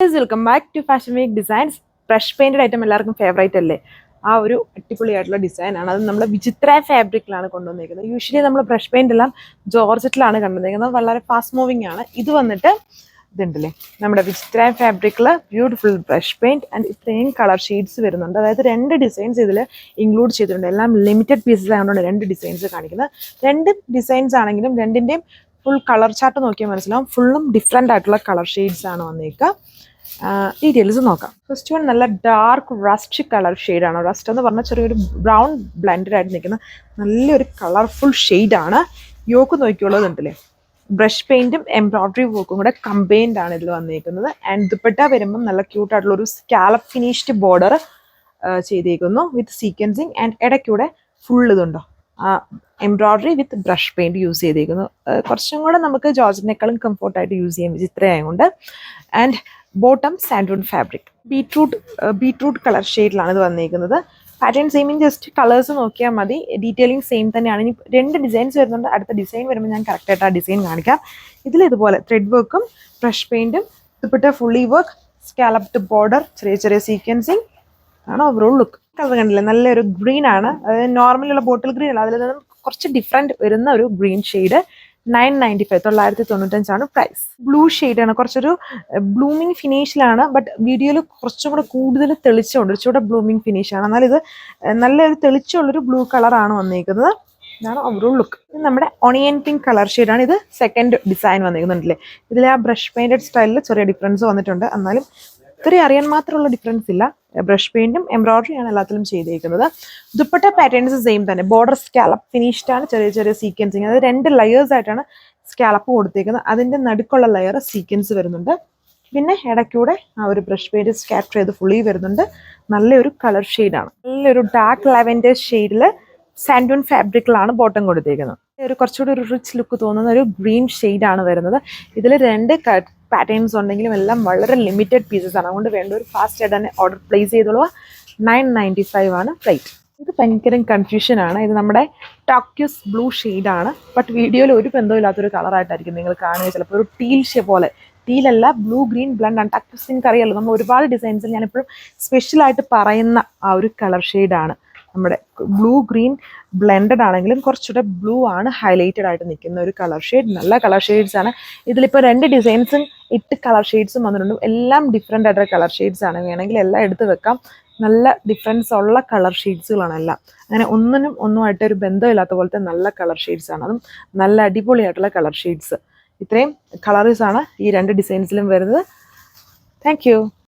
Welcome back to fashion week designs. Brush painted item എല്ലാവർക്കും favourite അല്ലേ? ആ ഒരു അടിപൊളിയായിട്ടുള്ള ഡിസൈൻ ആണ്. അത് നമ്മൾ വിചിത്ര ഫാബ്രിക്കിലാണ് കൊണ്ടുവന്നിരിക്കുന്നത്. യൂഷ്വലി നമ്മൾ ബ്രഷ് പെയിന്റ് എല്ലാം ജോർജറ്റിലാണ് കൊണ്ടുവന്നിരിക്കുന്നത്. വളരെ ഫാസ്റ്റ് മൂവിങ് ആണ്. ഇത് വന്നിട്ട് ഇതുണ്ടല്ലേ, നമ്മുടെ വിചിത്ര ഫാബ്രിക്കിൽ ബ്യൂട്ടിഫുൾ ബ്രഷ് പെയിന്റ് ആൻഡ് ഇത്രയും കളർ ഷെയ്ഡ്സ് വരുന്നുണ്ട്. അതായത് 2 ഡിസൈൻസ് ഇതിൽ ഇൻക്ലൂഡ് ചെയ്തിട്ടുണ്ട്. എല്ലാം ലിമിറ്റഡ് പീസസ് ആയതുകൊണ്ട് 2 ഡിസൈൻസ് കാണിക്കുന്നത്. 2 ഡിസൈൻസ് ആണെങ്കിലും 2ന്റെയും ഫുൾ കളർ ചാർട്ട് നോക്കിയാൽ മനസ്സിലാവും. ഫുള്ളും ഡിഫറെൻ്റ് ആയിട്ടുള്ള കളർ ഷെയ്ഡ്സ് ആണ് വന്നേക്കുക. ഡീറ്റെയിൽസ് നോക്കാം. ഫസ്റ്റ് വൺ നല്ല ഡാർക്ക് റസ്റ്റ് കളർ ഷെയ്ഡാണ്. റസ്റ്റ് എന്ന് പറഞ്ഞാൽ ചെറിയൊരു ബ്രൗൺ ബ്ലെൻഡഡ് ആയിട്ട് നിൽക്കുന്ന നല്ലൊരു കളർഫുൾ ഷെയ്ഡാണ്. യോക്ക് നോക്കിയുള്ളതുണ്ടല്ലേ, ബ്രഷ് പെയിന്റും എംബ്രോയിഡറി വർക്കും കൂടെ കമ്പൈൻഡ് ആണ് ഇതിൽ വന്നിരിക്കുന്നത്. ആൻഡ് ദുപ്പട്ട വരുമ്പം നല്ല ക്യൂട്ടായിട്ടുള്ള ഒരു സ്കാലപ്പ് ഫിനിഷ്ഡ് ബോർഡർ ചെയ്തേക്കുന്നു വിത്ത് സീക്വൻസിങ്. ആൻഡ് ഇടയ്ക്കൂടെ ഫുൾ ഇതുണ്ടോ embroidery with brush paint use ചെയ്തേക്കുന്നു. കുറച്ചും കൂടെ നമുക്ക് ജോർജറ്റിനേക്കാളും കംഫോർട്ടായിട്ട് യൂസ് ചെയ്യാൻ ചിത്രമായതുകൊണ്ട്. ആൻഡ് ബോട്ടം സാൻഡൂൺ ഫാബ്രിക് ബീട്രൂട്ട് കളർ ഷെയ്ഡിലാണ് ഇത് വന്നിരിക്കുന്നത്. പാറ്റേൺ സെയിം, ജസ്റ്റ് കളേഴ്സ് നോക്കിയാൽ മതി. ഡീറ്റെയിലിംഗ് സെയിം തന്നെയാണ്. ഇനി 2 ഡിസൈൻസ് വരുന്നുണ്ട്. അടുത്ത ഡിസൈൻ വരുമ്പോൾ ഞാൻ കറക്റ്റായിട്ട് ആ ഡിസൈൻ കാണിക്കാം. ഇതിൽ ഇതുപോലെ ത്രെഡ് വർക്കും ബ്രഷ് പെയിന്റും dupatta fully work, scalloped border, ചെറിയ ചെറിയ സീക്വൻസിങ് ആണ് ഓവറോൾ ലുക്ക്. കളർ കണ്ടില്ലേ, നല്ലൊരു ഗ്രീൻ ആണ്. അതായത് നോർമലുള്ള ബോട്ടിൽ ഗ്രീൻ അല്ല, അതിൽ നിന്നും കുറച്ച് ഡിഫറെൻറ്റ് വരുന്ന ഒരു ഗ്രീൻ ഷെയ്ഡ്. 995 995 പ്രൈസ്. ബ്ലൂ ഷെയ്ഡാണ്, കുറച്ചൊരു ബ്ലൂമിങ് ഫിനിഷിലാണ്. ബട്ട് വീഡിയോയിൽ കുറച്ചും കൂടെ കൂടുതൽ തെളിച്ചമുണ്ട്, കുറച്ചുകൂടെ ബ്ലൂമിങ് ഫിനിഷാണ്. എന്നാൽ ഇത് നല്ലൊരു തെളിച്ചമുള്ളൊരു ബ്ലൂ കളറാണ് വന്നിരിക്കുന്നത്. ഇതാണ് ഓവറോൾ ലുക്ക്. ഇത് നമ്മുടെ ഒണിയൻ പിങ്ക് കളർ ഷെയ്ഡാണ്. ഇത് സെക്കൻഡ് ഡിസൈൻ വന്നിരിക്കുന്നുണ്ടല്ലേ. ഇതിൽ ആ ബ്രഷ് പെയിന്റഡ് സ്റ്റൈലിൽ ചെറിയ ഡിഫറൻസ് വന്നിട്ടുണ്ട്. എന്നാലും ഇത്രയും അറിയാൻ മാത്രമുള്ള ഡിഫറൻസ് ഇല്ല. ബ്രഷ് പെയിന്റും എംബ്രോയിഡറിയാണ് എല്ലാത്തിലും ചെയ്തേക്കുന്നത്. ദുപ്പട്ട പാറ്റേൺസ് സെയിം തന്നെ. ബോർഡർ സ്കാലപ്പ് ഫിനിഷ്ഡ് ആണ്, ചെറിയ ചെറിയ സീക്വൻസിങ്. അത് 2 ലെയേഴ്സ് ആയിട്ടാണ് സ്കാലപ്പ് കൊടുത്തേക്കുന്നത്. അതിൻ്റെ നടുക്കുള്ള ലെയർ സീക്വൻസ് വരുന്നുണ്ട്. പിന്നെ ഇടയ്ക്കൂടെ ആ ഒരു ബ്രഷ് പെയിന്റ് സ്കാറ്റർ ചെയ്ത് ഫുള്ളി വരുന്നുണ്ട്. നല്ലൊരു കളർ ഷെയ്ഡാണ്. നല്ലൊരു ഡാർക്ക് ലാവൻഡർ ഷെയ്ഡിൽ സാൻഡൂൺ ഫാബ്രിക്കിലാണ് ബോട്ടം കൊടുത്തേക്കുന്നത്. ഒരു കുറച്ചുകൂടി ഒരു റിച്ച് ലുക്ക് തോന്നുന്ന ഒരു ഗ്രീൻ ഷെയ്ഡാണ് വരുന്നത്. ഇതിൽ 2 പാറ്റേൺസ് ഉണ്ടെങ്കിലും എല്ലാം വളരെ ലിമിറ്റഡ് പീസസ് ആണ്. അതുകൊണ്ട് വേണ്ട ഒരു ഫാസ്റ്റ് ആയിട്ട് തന്നെ ഓർഡർ പ്ലേസ് ചെയ്തോളുക. 995 ആണ് റേറ്റ്. ഇത് ഭയങ്കര കൺഫ്യൂഷനാണ്. ഇത് നമ്മുടെ ടോക്യൂസ് ബ്ലൂ ഷെയ്ഡാണ്. ബട്ട് വീഡിയോയിൽ ഒരു ബന്ധമില്ലാത്തൊരു കളറായിട്ടായിരിക്കും നിങ്ങൾ കാണുക. ചിലപ്പോൾ ഒരു ടീൽ പോലെ, ടീലല്ല ബ്ലൂ ഗ്രീൻ ബ്ലണ്ട് ആണ്. ടോക്യൂസ് നിങ്ങൾക്ക് അറിയാമല്ലോ, നമ്മൾ ഒരുപാട് ഡിസൈൻസിൽ ഞാനിപ്പോഴും സ്പെഷ്യലായിട്ട് പറയുന്ന ആ ഒരു കളർ ഷെയ്ഡാണ്. നമ്മുടെ ബ്ലൂ ഗ്രീൻ ബ്ലെൻഡഡ് ആണെങ്കിലും കുറച്ചുകൂടെ ബ്ലൂ ആണ് ഹൈലൈറ്റഡ് ആയിട്ട് നിൽക്കുന്ന ഒരു കളർ ഷെയ്ഡ്. നല്ല കളർ ഷെയ്ഡ്സ് ആണ്. ഇതിലിപ്പോൾ 2 ഡിസൈൻസും 8 കളർ ഷെയ്ഡ്സും വന്നിട്ടുണ്ട്. എല്ലാം ഡിഫറെൻ്റ് ആയിട്ടുള്ള കളർ ഷെയ്ഡ്സ് ആണ്. വേണമെങ്കിൽ എല്ലാം എടുത്ത് വെക്കാം. നല്ല ഡിഫറൻസ് ഉള്ള കളർ ഷെയ്ഡ്സുകളാണ് എല്ലാം. അങ്ങനെ ഒന്നുമായിട്ട് ഒരു ബന്ധമില്ലാത്ത പോലത്തെ നല്ല കളർ ഷെയ്ഡ്സ് ആണ്. അതും നല്ല അടിപൊളിയായിട്ടുള്ള കളർ ഷെയ്ഡ്സ്. ഇത്രയും കളേഴ്സാണ് ഈ 2 ഡിസൈൻസിലും വരുന്നത്. Thank you.